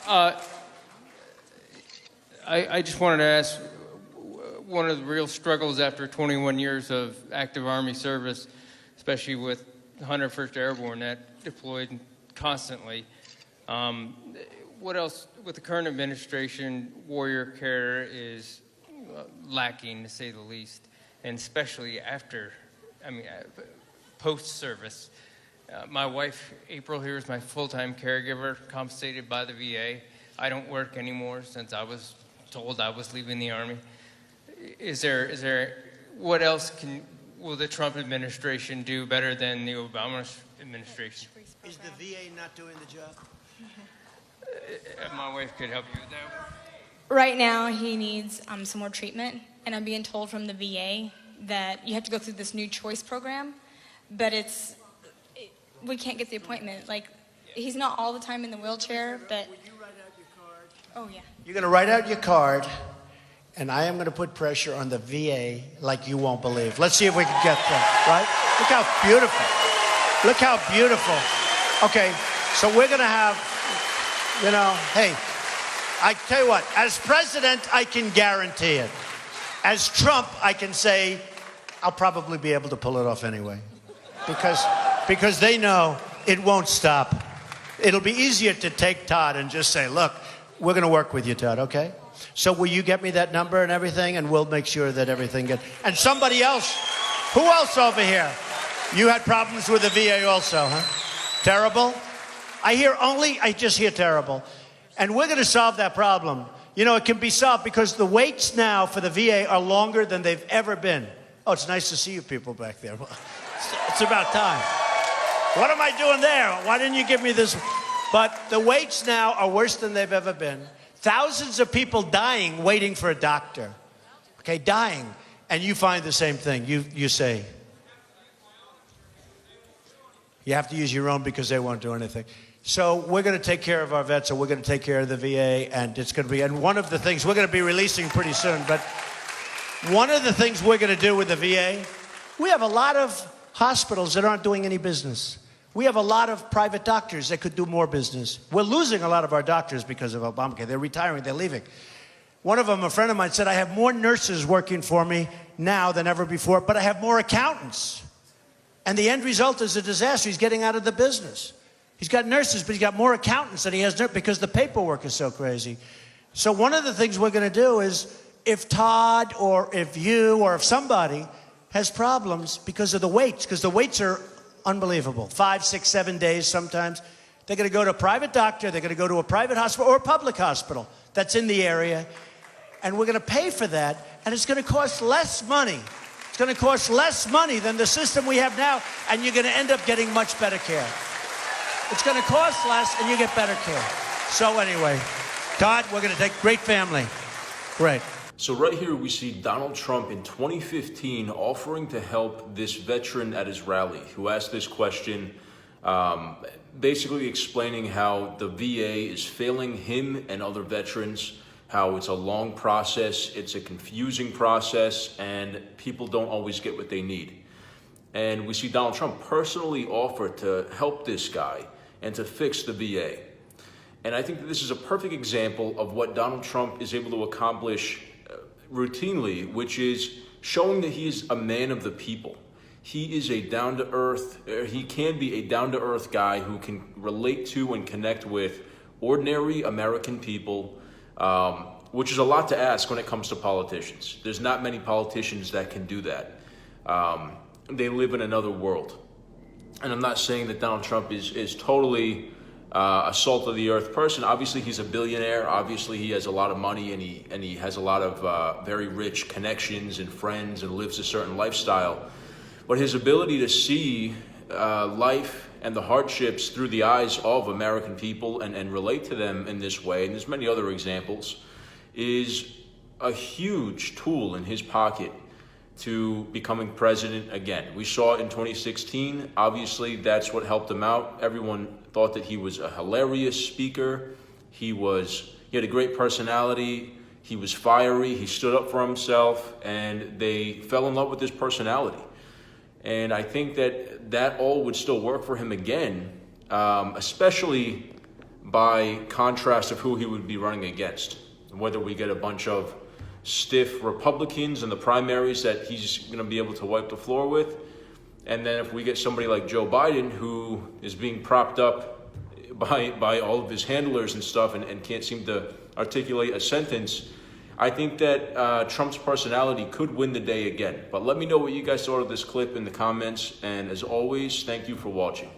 I just wanted to ask, one of the real struggles after 21 years of active Army service, especially with 101st Airborne that deployed constantly, what else, with the current administration, warrior care is lacking, to say the least, and especially after, post-service. My wife, April, here is my full-time caregiver, compensated by the VA. I don't work anymore since I was told I was leaving the Army. What else will the Trump administration do better than the Obama administration? Is the VA not doing the job? My wife could help you with that. Right now, he needs some more treatment, and I'm being told from the VA that you have to go through this new choice program, but we can't get the appointment. Like, he's not all the time in the wheelchair, but... Will you write out your card? Oh, yeah. You're going to write out your card, and I am going to put pressure on the VA like you won't believe. Let's see if we can get that, right? Look how beautiful. Look how beautiful. Okay, so we're going to have, hey, I tell you what, as president, I can guarantee it. As Trump, I can say I'll probably be able to pull it off anyway. Because they know it won't stop. It'll be easier to take Todd and just say, look, we're going to work with you, Todd, okay? So will you get me that number and everything, and we'll make sure that everything gets... And somebody else, who else over here? You had problems with the VA also, huh? Terrible? I just hear terrible. And we're going to solve that problem. It can be solved because the waits now for the VA are longer than they've ever been. Oh, it's nice to see you people back there. It's about time. What am I doing there? Why didn't you give me this? But the waits now are worse than they've ever been. Thousands of people dying waiting for a doctor. Okay, dying. And you find the same thing. You say, you have to use your own because they won't do anything. So we're going to take care of our vets, and we're going to take care of the VA, and it's going to be, and one of the things we're going to be releasing pretty soon, but one of the things we're going to do with the VA, we have a lot of hospitals that aren't doing any business. We have a lot of private doctors that could do more business. We're losing a lot of our doctors because of Obamacare. They're retiring, they're leaving. One of them, a friend of mine, said, I have more nurses working for me now than ever before, but I have more accountants. And the end result is a disaster. He's getting out of the business. He's got nurses, but he's got more accountants than he has because the paperwork is so crazy. So one of the things we're going to do is, if Todd or if you or if somebody has problems because of the waits, because the waits are unbelievable, 5, 6, 7 days sometimes, they're going to go to a private doctor, they're going to go to a private hospital or a public hospital that's in the area, and we're going to pay for that, and it's going to cost less money. It's going to cost less money than the system we have now, and you're going to end up getting much better care. It's going to cost less, and you get better care. So anyway, Todd, we're going to take great family. Great. So right here we see Donald Trump in 2015 offering to help this veteran at his rally who asked this question, basically explaining how the VA is failing him and other veterans, how it's a long process, it's a confusing process, and people don't always get what they need. And we see Donald Trump personally offer to help this guy and to fix the VA. And I think that this is a perfect example of what Donald Trump is able to accomplish routinely, which is showing that he is a man of the people. He is a down-to-earth, he can be a down-to-earth guy who can relate to and connect with ordinary American people, which is a lot to ask when it comes to politicians. There's not many politicians that can do that. They live in another world. And I'm not saying that Donald Trump is totally a salt of the earth person. Obviously, he's a billionaire. Obviously, he has a lot of money, and he has a lot of very rich connections and friends, and lives a certain lifestyle. But his ability to see life and the hardships through the eyes of American people and relate to them in this way, and there's many other examples, is a huge tool in his pocket to becoming president again. We saw it in 2016. Obviously, that's what helped him out. Everyone thought that he was a hilarious speaker. He had a great personality. He was fiery. He stood up for himself, and they fell in love with his personality. And I think that all would still work for him again, especially by contrast of who he would be running against. Whether we get a bunch of stiff Republicans in the primaries that he's going to be able to wipe the floor with, and then if we get somebody like Joe Biden, who is being propped up by all of his handlers and stuff and can't seem to articulate a sentence, I think that Trump's personality could win the day again. But let me know what you guys thought of this clip in the comments. And as always, thank you for watching.